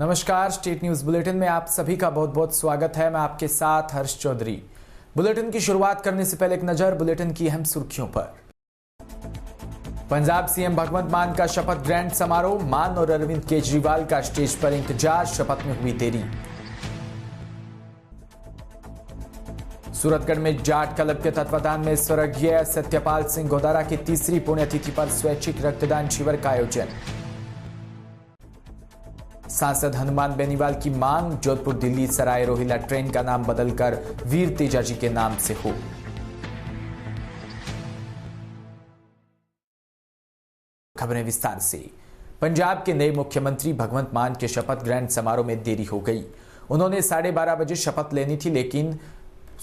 नमस्कार, state news bulletin में आप सभी का बहुत बहुत स्वागत है। मैं आपके साथ हर्ष चौधरी। बुलेटिन की शुरुआत करने से पहले एक नजर बुलेटिन की अहम सुर्खियों पर। पंजाब सीएम भगवंत मान का शपथ ग्रहण समारोह, मान और अरविंद केजरीवाल का स्टेज पर इंतजार, शपथ में हुई देरी। सूरतगढ़ में जाट क्लब के तत्वाधान में स्वर्गीय सत्यपाल सिंह गोदारा की तीसरी पुण्यतिथि पर स्वैच्छिक रक्तदान शिविर का आयोजन। सांसद हनुमान बेनीवाल की मांग, जोधपुर दिल्ली सराय रोहिला ट्रेन का नाम बदलकर वीर तेजा जी के नाम से हो। खबरें विस्तार से। पंजाब के नए मुख्यमंत्री भगवंत मान के शपथ ग्रहण समारोह में देरी हो गई। उन्होंने 12:30 बजे शपथ लेनी थी, लेकिन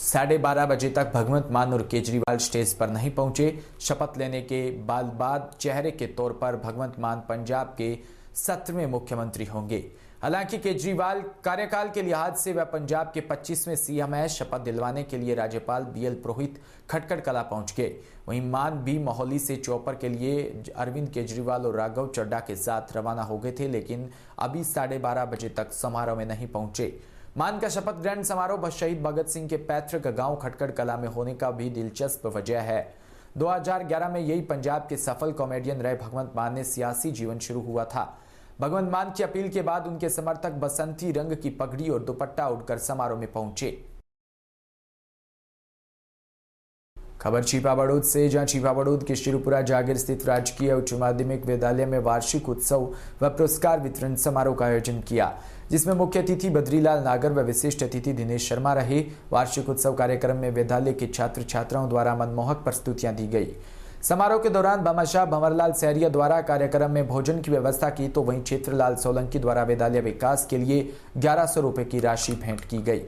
12:30 बजे तक भगवंत मान और केजरीवाल स्टेज पर नहीं पहुंचे। शपथ लेने के बाद चेहरे के तौर पर भगवंत मान पंजाब के 17वें मुख्यमंत्री होंगे। हालांकि केजरीवाल कार्यकाल के लिहाज से वह पंजाब के 25वें सीएम है। शपथ दिलवाने के लिए राज्यपाल बीएल पुरोहित खटखड़ कला पहुंच गए। वहीं मान भी मोहाली से चौपर के लिए अरविंद केजरीवाल और राघव चड्ढा के साथ रवाना हो गए थे, लेकिन अभी 12:30 बजे तक समारोह में नहीं पहुंचे। मान का शपथ ग्रहण समारोह शहीद भगत सिंह के पैतृक गांव खटखड़ कला में होने का भी दिलचस्प वजह है। 2011 में यही पंजाब के सफल कॉमेडियन रहे भगवंत मान ने सियासी जीवन शुरू हुआ था। भगवंत मान की अपील के बाद उनके समर्थक बसंती रंग की पगड़ी और दुपट्टा उड़कर समारोह में पहुंचे। खबर छिपा बड़ौद से, जहां छिपा बड़ौद के शिरुपुरा जागीर स्थित राजकीय उच्च माध्यमिक विद्यालय में वार्षिक उत्सव व पुरस्कार वितरण समारोह का आयोजन किया, जिसमें मुख्य अतिथि बद्रीलाल नागर व विशिष्ट अतिथि दिनेश शर्मा रहे। वार्षिक उत्सव कार्यक्रम में विद्यालय के छात्र छात्राओं द्वारा मनमोहक प्रस्तुतियां दी गई। समारोह के दौरान भामाशाह भंवरलाल सहरिया द्वारा कार्यक्रम में भोजन की व्यवस्था की, तो वहीं क्षेत्रलाल सोलंकी द्वारा विद्यालय विकास के लिए 1100 रुपए की राशि भेंट की गई।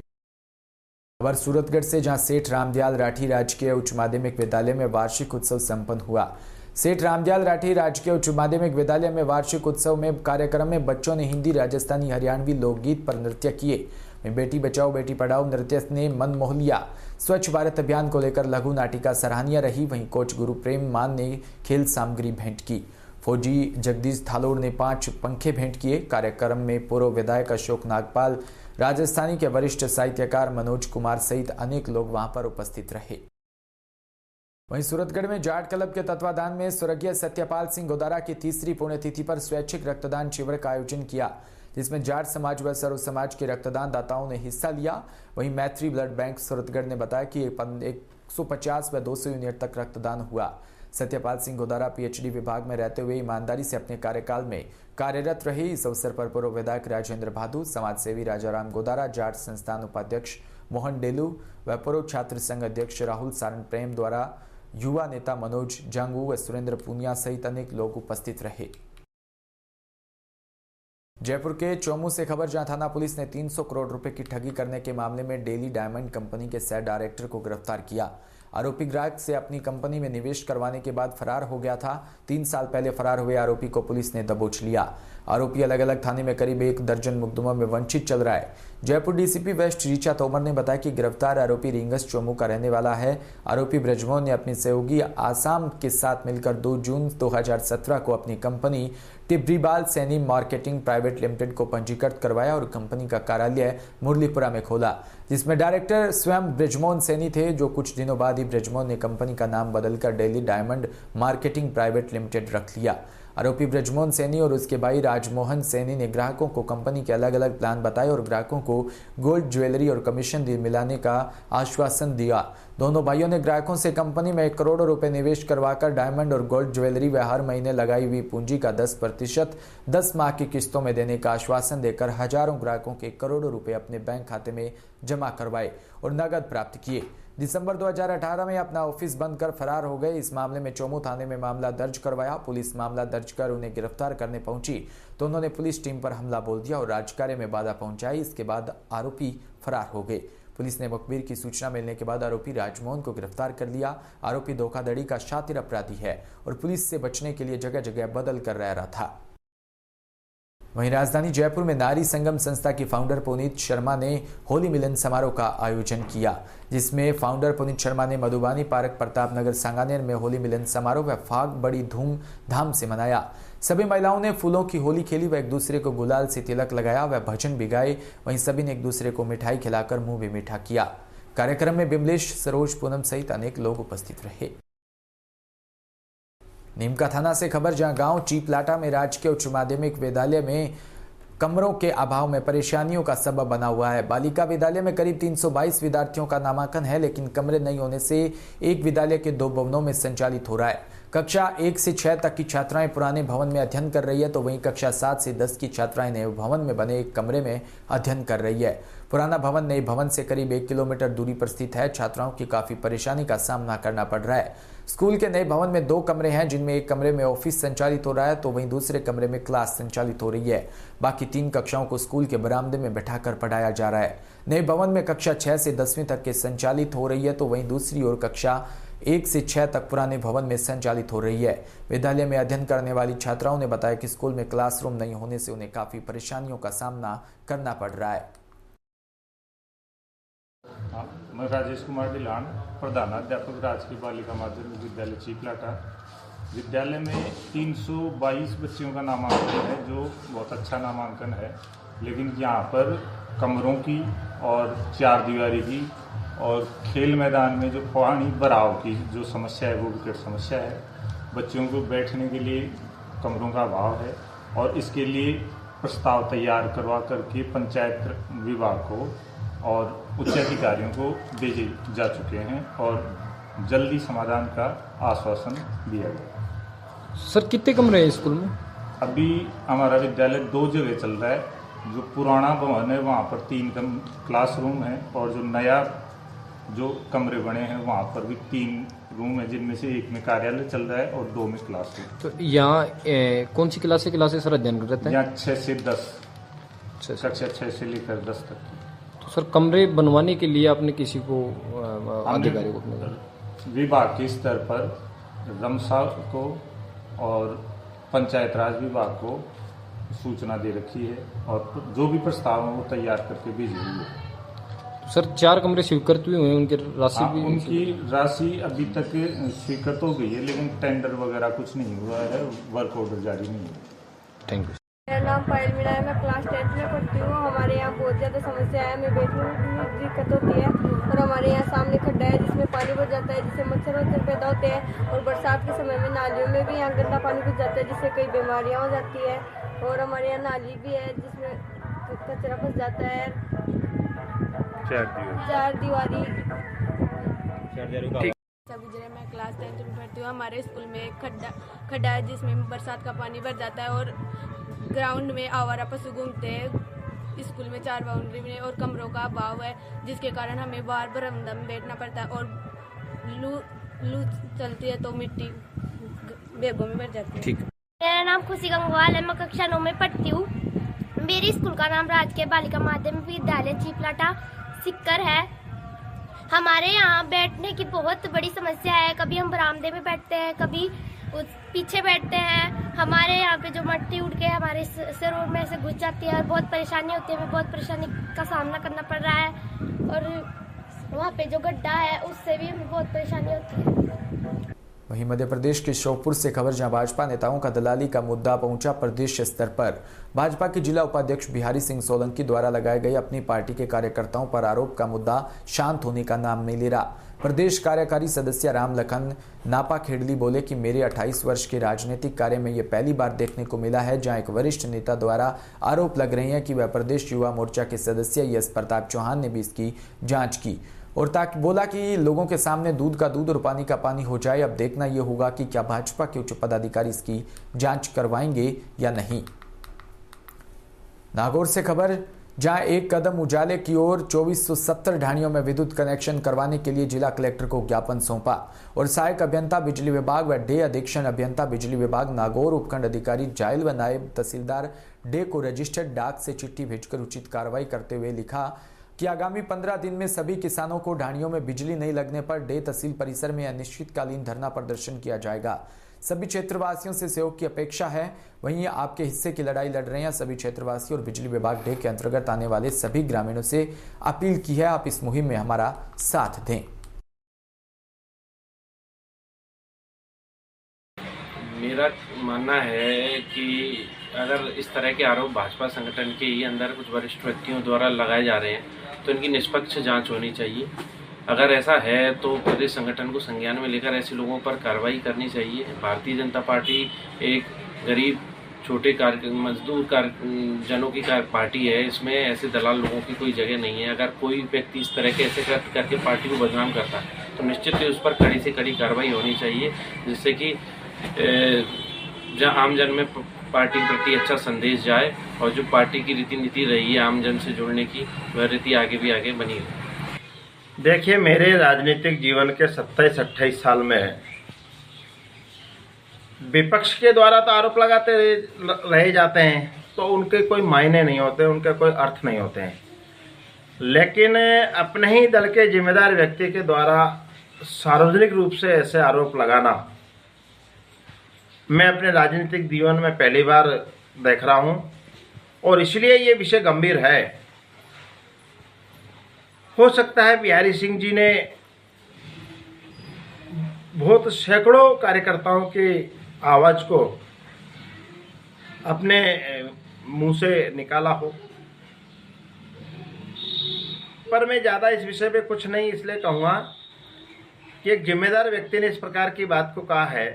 खबर सूरतगढ़ से, जहां सेठ रामदयाल राठी राजकीय उच्च माध्यमिक विद्यालय में वार्षिक उत्सव संपन्न हुआ। सेठ रामदयाल राठी राजकीय उच्च माध्यमिक विद्यालय में वार्षिक उत्सव में कार्यक्रम में बच्चों ने हिंदी, राजस्थानी, हरियाणवी लोकगीत पर नृत्य किए। बेटी बचाओ बेटी पढ़ाओ नृत्य ने मन मोह लिया। स्वच्छ भारत अभियान को लेकर लघु नाटिका सराहनीय रही। वहीं कोच गुरु प्रेम मान ने खेल सामग्री भेंट की। फौजी जगदीश थालोड़ ने 5 पंखे भेंट किए। कार्यक्रम में पूर्व विधायक अशोक नागपाल, राजस्थानी के वरिष्ठ साहित्यकार मनोज कुमार सहित अनेक लोग वहां पर उपस्थित रहे। वहीं सूरतगढ़ में जाट क्लब के तत्वाधान में स्वर्गीय सत्यपाल सिंह गोदारा की तीसरी पुण्यतिथि पर स्वैच्छिक रक्तदान शिविर का आयोजन किया, जिसमें जाट समाज व सर्व समाज के रक्तदान दाताओं ने हिस्सा लिया। वहीं मैत्री ब्लड बैंक सूरतगढ़ ने बताया कि 150 व 200 यूनिट तक रक्तदान हुआ। सत्यपाल सिंह गोदारा पीएचडी विभाग में रहते हुए ईमानदारी से अपने कार्यकाल में कार्यरत रहे। इस अवसर पर पूर्व विधायक राजेंद्र भादु, समाजसेवी राजाराम गोदारा, जाट संस्थान उपाध्यक्ष मोहन डेलू व पूर्व छात्र संघ अध्यक्ष राहुल सारण प्रेम द्वारा युवा नेता मनोज जांगू व सुरेंद्र पूनिया सहित अनेक लोग उपस्थित रहे। जयपुर के चौमू से खबर, जहां थाना पुलिस ने 300 करोड़ रुपए की ठगी करने के मामले में डेली डायमंड कंपनी के सह डायरेक्टर को गिरफ्तार किया। आरोपी ग्राहक से अपनी कंपनी में निवेश करवाने के बाद फरार हो गया था। 3 साल पहले फरार हुए आरोपी को पुलिस ने दबोच लिया। आरोपी अलग अलग थाने में करीब 1 दर्जन मुकदमों में वंचित चल रहा है। जयपुर डीसीपी वेस्ट ऋचा तोमर ने बताया कि गिरफ्तार आरोपी रिंगस चौमू का रहने वाला है। आरोपी ब्रजमोहन ने अपनी सहयोगी आसाम के साथ मिलकर 2 जून 2017 को अपनी कंपनी टिब्रीबाल सैनी मार्केटिंग प्राइवेट लिमिटेड को पंजीकृत करवाया और कंपनी का कार्यालय मुरलीपुरा में खोला, जिसमें डायरेक्टर स्वयं ब्रजमोहन सैनी थे। जो कुछ दिनों बाद ही ब्रजमोहन ने कंपनी का नाम बदलकर daily diamond marketing private limited रख लिया। आरोपी ब्रजमोहन सैनी और उसके भाई राजमोहन सैनी ने ग्राहकों को कंपनी के अलग अलग प्लान बताए और ग्राहकों को गोल्ड ज्वेलरी और कमीशन मिलाने का आश्वासन दिया। दोनों भाइयों ने ग्राहकों से कंपनी में 1 करोड़ रुपए निवेश करवाकर डायमंड और गोल्ड ज्वेलरी व हर महीने लगाई हुई पूंजी का 10% 10 माह की किस्तों में देने का आश्वासन देकर हजारों ग्राहकों के करोड़ों रुपए अपने बैंक खाते में जमा करवाए और नकद प्राप्त किए। दिसंबर 2018 में अपना ऑफिस बंद कर फरार हो गए। इस मामले में चौमू थाने में मामला दर्ज करवाया। पुलिस मामला दर्ज कर उन्हें गिरफ्तार करने पहुंची तो उन्होंने पुलिस टीम पर हमला बोल दिया और राजकार्य में बाधा पहुंचाई। इसके बाद आरोपी फरार हो गए। पुलिस ने मुखबिर की सूचना मिलने के बाद आरोपी राजमोहन को गिरफ्तार कर लिया। आरोपी धोखाधड़ी का शातिर अपराधी है और पुलिस से बचने के लिए जगह जगह बदल कर रह रहा था। वहीं राजधानी जयपुर में नारी संगम संस्था की फाउंडर पुनीत शर्मा ने होली मिलन समारोह का आयोजन किया, जिसमें फाउंडर पुनीत शर्मा ने मधुबानी पार्क प्रताप नगर सांगानेर में होली मिलन समारोह व फाग बड़ी धूमधाम से मनाया। सभी महिलाओं ने फूलों की होली खेली व एक दूसरे को गुलाल से तिलक लगाया व भजन भी गाए। वहीं सभी ने एक दूसरे को मिठाई खिलाकर मुंह भी मीठा किया। कार्यक्रम में बिमलेश, सरोज, पूनम सहित अनेक लोग उपस्थित रहे। नीमका थाना से खबर, जहां गांव चीपलाटा में राजकीय उच्च माध्यमिक विद्यालय में कमरों के अभाव में परेशानियों का सबब बना हुआ है। बालिका विद्यालय में करीब 322 विद्यार्थियों का नामांकन है, लेकिन कमरे नहीं होने से एक विद्यालय के 2 भवनों में संचालित हो रहा है। कक्षा 1 से 6 तक की छात्राएं पुराने भवन में अध्ययन कर रही है, तो वहीं कक्षा 7 से 10 की छात्राएं नए भवन में बने एक कमरे में अध्ययन कर रही है। पुराना भवन नए भवन से करीब 1 किलोमीटर दूरी पर स्थित है। छात्राओं की काफी परेशानी का सामना करना पड़ रहा है। स्कूल के नए भवन में 2 कमरे हैं, जिनमें एक कमरे में ऑफिस संचालित हो रहा है, तो वहीं दूसरे कमरे में क्लास संचालित हो रही है। बाकी 3 कक्षाओं को स्कूल के बरामदे में बैठाकर पढ़ाया जा रहा है। नए भवन में कक्षा 6 से 10वीं तक के संचालित हो रही है, तो वहीं दूसरी ओर कक्षा 1 से 6 तक पुराने भवन में संचालित हो रही है। विद्यालय में अध्ययन करने वाली छात्राओं ने बताया कि स्कूल में क्लासरूम नहीं होने से उन्हें काफी परेशानियों का सामना करना पड़ रहा है। मैं राजेश कुमार डिलान, प्रधानाध्यापक राजकीय बालिका माध्यमिक विद्यालय चीपलाटा। विद्यालय में 322 बच्चियों का नामांकन है, जो बहुत अच्छा नामांकन है, लेकिन यहाँ पर कमरों की और 4 दीवारी की और खेल मैदान में जो पानी भराव की जो समस्या है, वो विकट समस्या है। बच्चों को बैठने के लिए कमरों का अभाव है और इसके लिए प्रस्ताव तैयार करवा करके पंचायत विभाग को और उच्च अधिकारियों को भेजे जा चुके हैं और जल्दी समाधान का आश्वासन दिया गया। सर, कितने कमरे हैं स्कूल में? अभी हमारा विद्यालय 2 जगह चल रहा है। जो पुराना भवन है वहाँ पर 3 क्लासरूम है और जो नया जो कमरे बने हैं वहाँ पर भी 3 रूम है, जिनमें से एक में कार्यालय चल रहा है और 2 में क्लासरूम। तो यहाँ कौन सी क्लास से सर अध्ययन करते हैं? यहाँ 6 से 10, कक्षा 6 से लेकर 10 तक। तो सर, कमरे बनवाने के लिए आपने किसी को अधिकारी को विभाग के स्तर पर रमसा को और पंचायत राज विभाग को सूचना दे रखी है और जो भी प्रस्ताव है वो तैयार करके भेजेंगे। तो सर, 4 कमरे स्वीकृत भी हुए, उनकी राशि भी? उनकी राशि अभी तक स्वीकृत हो गई है, लेकिन टेंडर वगैरह कुछ नहीं हुआ है, वर्क ऑर्डर जारी नहीं है। Thank you. मेरा नाम पायल मीणा है, मैं क्लास 10 में पढ़ती हूँ। हमारे यहाँ बहुत ज़्यादा समस्या है, हमें बैठने में दिक्कत होती है और हमारे यहाँ सामने खड्डा है जिसमें पानी भर जाता है, जिससे मच्छर पैदा होते हैं और बरसात के समय में नालियों में भी यहाँ गंदा पानी घुस जाता है, जिससे कई बीमारियाँ हो जाती है। और हमारे यहाँ नाली भी है जिसमें कचरा फंस जाता है। 4 दीवारी। मैं क्लास 10 में पढ़ती हूँ। हमारे स्कूल में एक खड्डा है जिसमें बरसात का पानी भर जाता है और ग्राउंड में आवारा पशु घूमते हैं। स्कूल में 4 बाउंड्री में और कमरों का अभाव है, जिसके कारण हमें बाहर बरामदा में बैठना पड़ता है और लू चलती है तो मिट्टी बैगों में भर जाती है। ठीक। मेरा नाम खुशी गंगवाल है, मैं कक्षा 9 में पढ़ती हूँ। मेरी स्कूल का नाम राजकीय बालिका माध्यमिक विद्यालय चीपलाटा सिक्कर है। हमारे यहाँ बैठने की बहुत बड़ी समस्या है। कभी हम बरामदे में बैठते हैं, कभी पीछे बैठते हैं। हमारे यहाँ पे जो मट्टी उड़ के हमारे सिरों में से घुस जाती है और बहुत परेशानी होती है। हमें बहुत परेशानी का सामना करना पड़ रहा है और वहाँ पे जो गड्ढा है उससे भी हमें बहुत परेशानी होती है। वहीं मध्य प्रदेश के श्योपुर से खबर, जहां भाजपा नेताओं का दलाली का मुद्दा पहुंचा प्रदेश स्तर पर। भाजपा के जिला उपाध्यक्ष बिहारी सिंह सोलंकी द्वारा लगाए गए अपनी पार्टी के कार्यकर्ताओं पर आरोप का मुद्दा शांत होने का नाम नहीं ले रहा। प्रदेश कार्यकारी सदस्य राम लखन नापा खेड़ली बोले कि मेरे 28 वर्ष के राजनीतिक कार्य में ये पहली बार देखने को मिला है जहां एक वरिष्ठ नेता द्वारा आरोप लग रहे हैं कि वह प्रदेश युवा मोर्चा के सदस्य यश प्रताप चौहान ने भी इसकी जाँच की और ताकि बोला कि लोगों के सामने दूध का दूध और पानी का पानी हो जाए। अब देखना यह होगा कि क्या भाजपा के उच्च पदाधिकारी इसकी जांच करवाएंगे या नहीं। नागौर से खबर, जहां एक कदम उजाले की ओर 2470 ढाणियों में विद्युत कनेक्शन करवाने के लिए जिला कलेक्टर को ज्ञापन सौंपा और सहायक अभियंता बिजली विभाग व डे अधीक्षण अभियंता बिजली विभाग नागौर, उपखंड अधिकारी जायल व नायब तहसीलदार डे को रजिस्टर्ड डाक से चिट्ठी भेजकर उचित कार्रवाई करते हुए लिखा कि आगामी 15 दिन में सभी किसानों को ढाणियों में बिजली नहीं लगने पर डे तहसील परिसर में अनिश्चितकालीन धरना प्रदर्शन किया जाएगा। सभी क्षेत्रवासियों से सहयोग की अपेक्षा है। वहीं आपके हिस्से की लड़ाई लड़ रहे हैं सभी क्षेत्रवासी और बिजली विभाग डे के अंतर्गत आने वाले सभी ग्रामीणों से अपील की है, आप इस मुहिम में हमारा साथ दें। मेरा मानना है कि अगर इस तरह के आरोप भाजपा संगठन के ही अंदर कुछ वरिष्ठ व्यक्तियों द्वारा लगाए जा रहे हैं तो इनकी निष्पक्ष जांच होनी चाहिए। अगर ऐसा है तो प्रदेश संगठन को संज्ञान में लेकर ऐसे लोगों पर कार्रवाई करनी चाहिए। भारतीय जनता पार्टी एक गरीब छोटे मजदूर जनों की पार्टी है, इसमें ऐसे दलाल लोगों की कोई जगह नहीं है। अगर कोई व्यक्ति इस तरह के ऐसे कृत्य करके पार्टी को बदनाम करता है तो निश्चित ही उस पर कड़ी से कड़ी कार्रवाई होनी चाहिए, जिससे कि आम जन में पार्टी के प्रति अच्छा संदेश जाए और जो पार्टी की रीति नीति रही है आम जन से जुड़ने की, वह रीति आगे भी आगे बनी रहे। देखिए, मेरे राजनीतिक जीवन के 27-28 साल में विपक्ष के द्वारा तो आरोप लगाते रहे जाते हैं तो उनके कोई मायने नहीं होते, उनके कोई अर्थ नहीं होते हैं। लेकिन अपने ही दल के जिम्मेदार व्यक्ति के द्वारा सार्वजनिक रूप से ऐसे आरोप लगाना मैं अपने राजनीतिक जीवन में पहली बार देख रहा हूं और इसलिए ये विषय गंभीर है। हो सकता है बिहारी सिंह जी ने बहुत सैकड़ों कार्यकर्ताओं की आवाज को अपने मुंह से निकाला हो, पर मैं ज़्यादा इस विषय पे कुछ नहीं इसलिए कहूँगा कि एक जिम्मेदार व्यक्ति ने इस प्रकार की बात को कहा है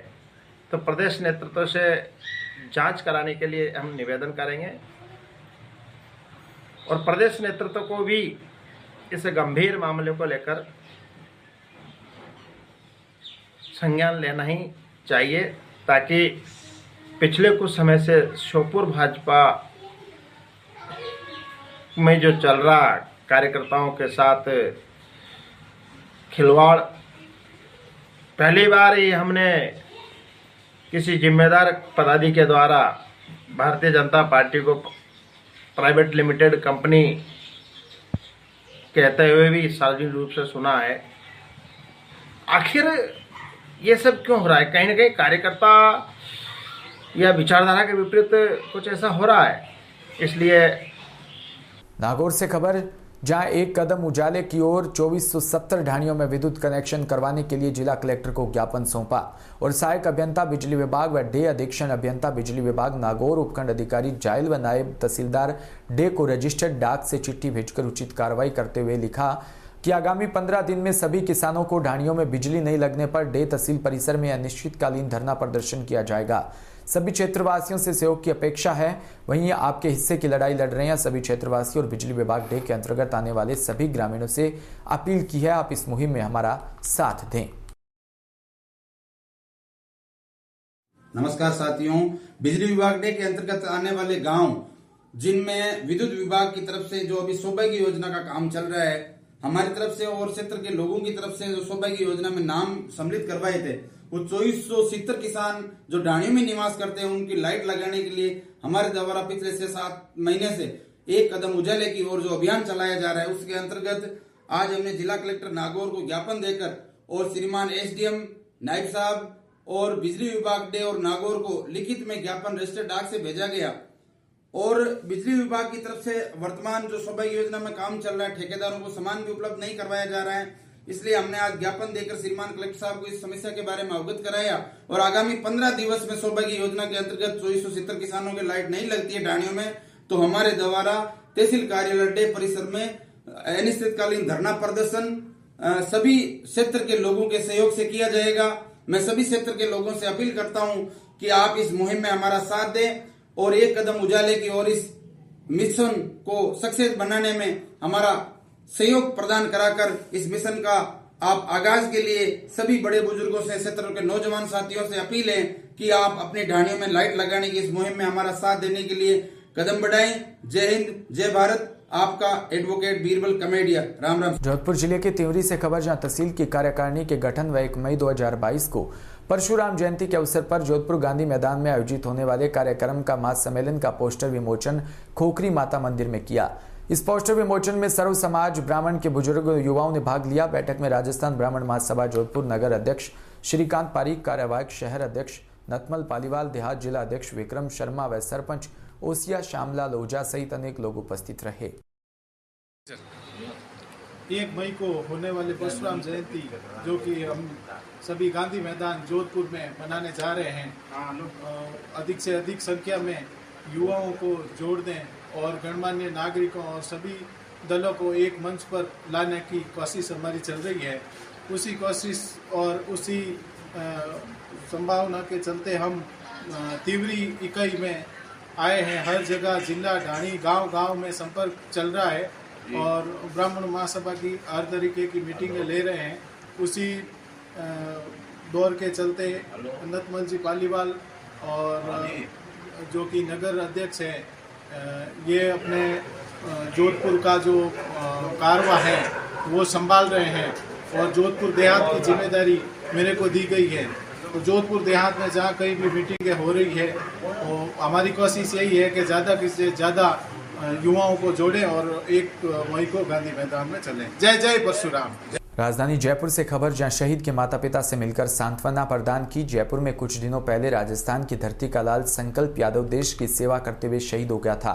तो प्रदेश नेतृत्व से जांच कराने के लिए हम निवेदन करेंगे और प्रदेश नेतृत्व को भी इस गंभीर मामले को लेकर संज्ञान लेना ही चाहिए, ताकि पिछले कुछ समय से श्योपुर भाजपा में जो चल रहा कार्यकर्ताओं के साथ खिलवाड़, पहली बार ही हमने किसी जिम्मेदार पदाधिकारी के द्वारा भारतीय जनता पार्टी को प्राइवेट लिमिटेड कंपनी कहते हुए भी सार्वजनिक रूप से सुना है। आखिर ये सब क्यों हो रहा है? कहीं ना कहीं कार्यकर्ता या विचारधारा के विपरीत कुछ ऐसा हो रहा है। इसलिए नागौर से खबर, जहां एक कदम उजाले की ओर 2470 ढाणियों में विद्युत कनेक्शन करवाने के लिए जिला कलेक्टर को ज्ञापन सौंपा और सहायक अभियंता बिजली विभाग व डे अधीक्षण अभियंता बिजली विभाग नागौर, उपखंड अधिकारी जायल व नायब तहसीलदार डे को रजिस्टर्ड डाक से चिट्ठी भेजकर उचित कार्रवाई करते हुए लिखा कि आगामी 15 दिन में सभी किसानों को ढाणियों में बिजली नहीं लगने पर डे तहसील परिसर में अनिश्चितकालीन धरना प्रदर्शन किया जाएगा। सभी क्षेत्रवासियों से सहयोग की अपेक्षा है। वहीं आपके हिस्से की लड़ाई लड़ रहे हैं सभी क्षेत्रवासी और बिजली विभाग डे के अंतर्गत आने वाले सभी ग्रामीणों से अपील की है, आप इस मुहिम में हमारा साथ दें। नमस्कार साथियों, बिजली विभाग डे के अंतर्गत आने वाले गांव जिनमें विद्युत विभाग की तरफ से जो अभी सौभाग्य योजना का काम चल रहा है, हमारी तरफ से और क्षेत्र के लोगों की तरफ से जो सौभाग्य योजना में नाम सम्मिलित करवाए थे, वो 2470 किसान जो ढाणियों में निवास करते हैं उनकी लाइट लगाने के लिए हमारे द्वारा पिछले 6-7 महीने से एक कदम उजाले की ओर जो अभियान चलाया जा रहा है, उसके अंतर्गत आज हमने जिला कलेक्टर नागौर को ज्ञापन देकर और श्रीमान एसडीएम नायब साहब और बिजली विभाग डे और नागौर को लिखित में ज्ञापन रजिस्टर्ड डाक से भेजा गया और बिजली विभाग की तरफ से वर्तमान जो सौभाग्य योजना में काम चल रहा है, ठेकेदारों को सामान भी उपलब्ध नहीं करवाया जा रहा है। इसलिए हमने आज ज्ञापन देकर श्रीमान कलेक्टर साहब को इस समस्या के बारे में अवगत कराया और आगामी 15 दिवस में सौभाग्य योजना के अंतर्गत 2470 किसानों की लाइट नहीं लगती है ढाणियों में, तो हमारे द्वारा तहसील कार्यालय डे परिसर में अनिश्चितकालीन धरना प्रदर्शन सभी क्षेत्र के लोगों के सहयोग से किया जाएगा। मैं सभी क्षेत्र के लोगों से अपील करता हूं कि आप इस मुहिम में हमारा साथ दें और एक कदम उजाले की ओर इस मिशन को सक्सेस बनाने में हमारा सहयोग प्रदान कराकर इस मिशन का आप आगाज के लिए सभी बड़े बुजुर्गों से, क्षेत्र के नौजवान साथियों से अपील है कि आप अपनी ढाणियों में लाइट लगाने की इस मुहिम में हमारा साथ देने के लिए कदम बढ़ाएं। जय हिंद, जय भारत। आपका एडवोकेट बीरबल कमेडिया। राम राम। जोधपुर जिले के तिवरी से खबर, जहां तहसील की कार्यकारिणी के गठन व 1 मई 2022 को परशुराम जयंती के अवसर पर जोधपुर गांधी मैदान में आयोजित होने वाले कार्यक्रम का महासम्मेलन का पोस्टर विमोचन खोखरी माता मंदिर में किया। इस पोस्टर विमोचन में सर्व समाज ब्राह्मण के बुजुर्ग युवाओं ने भाग लिया। बैठक में राजस्थान ब्राह्मण महासभा जोधपुर नगर अध्यक्ष श्रीकांत पारीक, कार्यवाहक शहर अध्यक्ष नतमल पालीवाल, देहात जिला अध्यक्ष विक्रम शर्मा व सरपंच ओसिया श्यामलाल ओझा सहित अनेक लोग उपस्थित रहे। 1 मई को होने वाले परशुराम जयंती जो कि हम सभी गांधी मैदान जोधपुर में मनाने जा रहे हैं, अधिक से अधिक संख्या में युवाओं को जोड़ दें और गणमान्य नागरिकों और सभी दलों को एक मंच पर लाने की कोशिश हमारी चल रही है। उसी कोशिश और उसी संभावना के चलते हम तीव्री इकाई में आए हैं। हर जगह जिला ढाणी गांव-गांव में संपर्क चल रहा है और ब्राह्मण महासभा की हर तरीके की मीटिंगें ले रहे हैं। उसी दौर के चलते नतमल जी पालीवाल और जो कि नगर अध्यक्ष है, ये अपने जोधपुर का जो कारवा है वो संभाल रहे हैं और जोधपुर देहात की जिम्मेदारी मेरे को दी गई है। तो जोधपुर देहात में जहाँ कहीं भी मीटिंगें हो रही है, तो हमारी कोशिश यही है कि ज़्यादा से ज़्यादा युवाओं को जोड़ें और 1 मई को गांधी मैदान में चलें। जय जय परशुराम। राजधानी जयपुर से खबर, जहां शहीद के माता पिता से मिलकर सांत्वना प्रदान की। जयपुर में कुछ दिनों पहले राजस्थान की धरती का लाल संकल्प यादव देश की सेवा करते हुए शहीद हो गया था।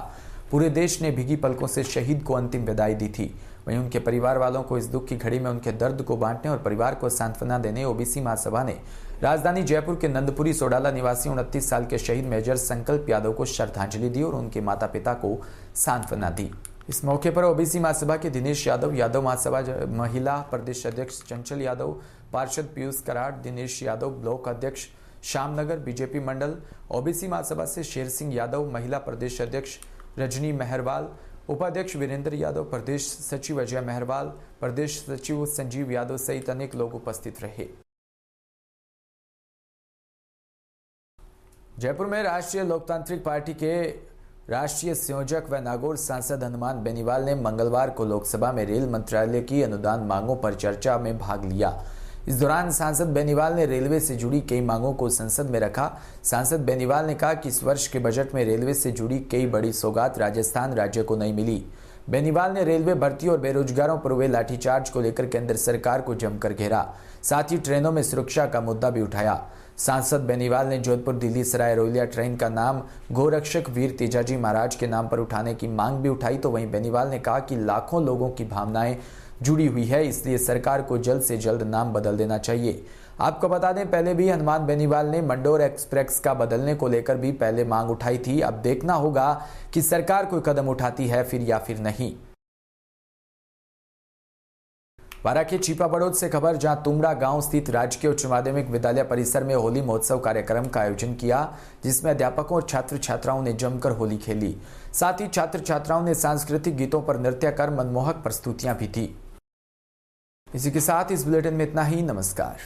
पूरे देश ने भीगी पलकों से शहीद को अंतिम विदाई दी थी। वहीं उनके परिवार वालों को इस दुख की घड़ी में उनके दर्द को बांटने और परिवार को सांत्वना देने ओबीसी महासभा ने राजधानी जयपुर के नंदपुरी सोडाला निवासी 29 साल के शहीद मेजर संकल्प यादव को श्रद्धांजलि दी और उनके माता पिता को सांत्वना दी। इस मौके पर ओबीसी महासभा के दिनेश यादव, यादव महासभा महिला प्रदेश अध्यक्ष चंचल यादव, पार्षद पीयूष कराड़, दिनेश यादव, ब्लॉक अध्यक्ष श्यामनगर बीजेपी मंडल, ओबीसी महासभा से शेर सिंह यादव, महिला प्रदेश अध्यक्ष रजनी मेहरवाल, उपाध्यक्ष वीरेंद्र यादव, प्रदेश सचिव अजय मेहरवाल, प्रदेश सचिव संजीव यादव सहित अनेक लोग उपस्थित रहे। जयपुर में राष्ट्रीय लोकतांत्रिक पार्टी के राष्ट्रीय संयोजक व नागौर सांसद हनुमान बेनीवाल ने मंगलवार को लोकसभा में रेल मंत्रालय की अनुदान मांगों पर चर्चा में भाग लिया। इस दौरान सांसद बेनीवाल ने रेलवे से जुड़ी कई मांगों को संसद में रखा। सांसद बेनीवाल ने कहा कि इस वर्ष के बजट में रेलवे से जुड़ी कई बड़ी सौगात राजस्थान राज्य को नहीं मिली। बेनीवाल ने रेलवे भर्ती और बेरोजगारों पर हुए लाठीचार्ज को लेकर केंद्र सरकार को जमकर घेरा। साथ ही ट्रेनों में सुरक्षा का मुद्दा भी उठाया। सांसद बेनीवाल ने जोधपुर दिल्ली सराय रोहिल्ला ट्रेन का नाम गोरक्षक वीर तेजाजी महाराज के नाम पर उठाने की मांग भी उठाई। तो वहीं बेनीवाल ने कहा कि लाखों लोगों की भावनाएं जुड़ी हुई है, इसलिए सरकार को जल्द से जल्द नाम बदल देना चाहिए। आपको बता दें, पहले भी हनुमान बेनीवाल ने मंडोर एक्सप्रेस का बदलने को लेकर भी पहले मांग उठाई थी। अब देखना होगा कि सरकार कोई कदम उठाती है फिर या फिर नहीं। बारां के चीपा बड़ौद से खबर, जहां तुमड़ा गांव स्थित राजकीय उच्च माध्यमिक विद्यालय परिसर में होली महोत्सव कार्यक्रम का आयोजन किया, जिसमें अध्यापकों और छात्र छात्राओं ने जमकर होली खेली। साथ ही छात्र छात्राओं ने सांस्कृतिक गीतों पर नृत्य कर मनमोहक प्रस्तुतियां भी दी। इसी के साथ इस बुलेटिन में इतना ही। नमस्कार।